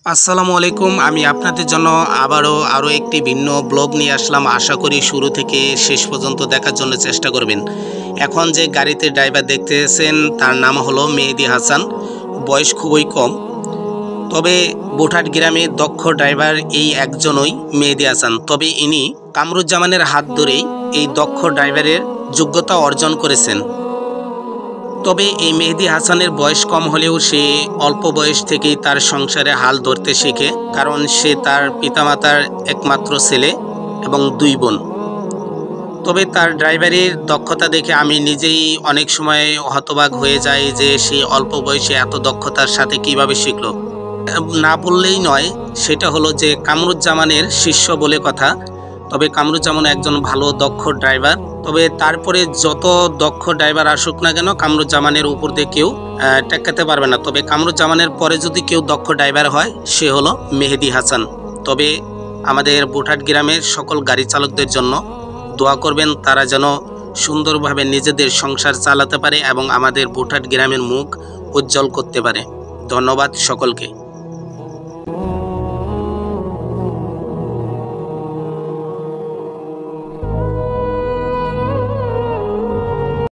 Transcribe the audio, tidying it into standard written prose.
আসসালামু আলাইকুম। আমি আপনাদের জন্য আরও একটি ভিন্ন ব্লগ নিয়ে আসলাম। আশা করি শুরু থেকে শেষ পর্যন্ত দেখার জন্য চেষ্টা করবেন। এখন যে গাড়িতে ড্রাইভার দেখতেছেন তার নাম হলো মেহেদী হাসান। বয়স খুবই কম, তবে বোঠাট গ্রামে দক্ষ ড্রাইভার এই একজনই মেহেদী হাসান। তবে ইনি কামরুজ্জামানের হাত ধরেই এই দক্ষ ড্রাইভারের যোগ্যতা অর্জন করেছেন। তবে এই মেহেদী হাসানের বয়স কম হলেও সে অল্প বয়স থেকেই তার সংসারে হাল ধরতে শেখে, কারণ সে তার পিতামাতার একমাত্র ছেলে এবং 2 বোন। তবে তার ড্রাইভারের দক্ষতা দেখে আমি নিজেই অনেক সময় হতবাক হয়ে যাই যে সে অল্প বয়সে এত দক্ষতার সাথে কিভাবে শিখলো। না বললেই নয়, সেটা হলো যে কামরুজ্জামানের শিষ্য বলে কথা। তবে কামরুজ্জামান একজন ভালো দক্ষ ড্রাইভার। তবে তারপরে যত দক্ষ ড্রাইভার আসুক না কেন, কামরুজ্জামানের উপর দিয়ে কেউ টেক্কাতে পারবে না। তবে কামরুজ্জামানের পরে যদি কেউ দক্ষ ড্রাইভার হয়, সে হলো মেহেদী হাসান। তবে আমাদের বোঠাট গ্রামের সকল গাড়ি চালকদের জন্য দোয়া করবেন, তারা যেন সুন্দরভাবে নিজেদের সংসার চালাতে পারে এবং আমাদের বোঠাট গ্রামের মুখ উজ্জ্বল করতে পারে। ধন্যবাদ সকলকে।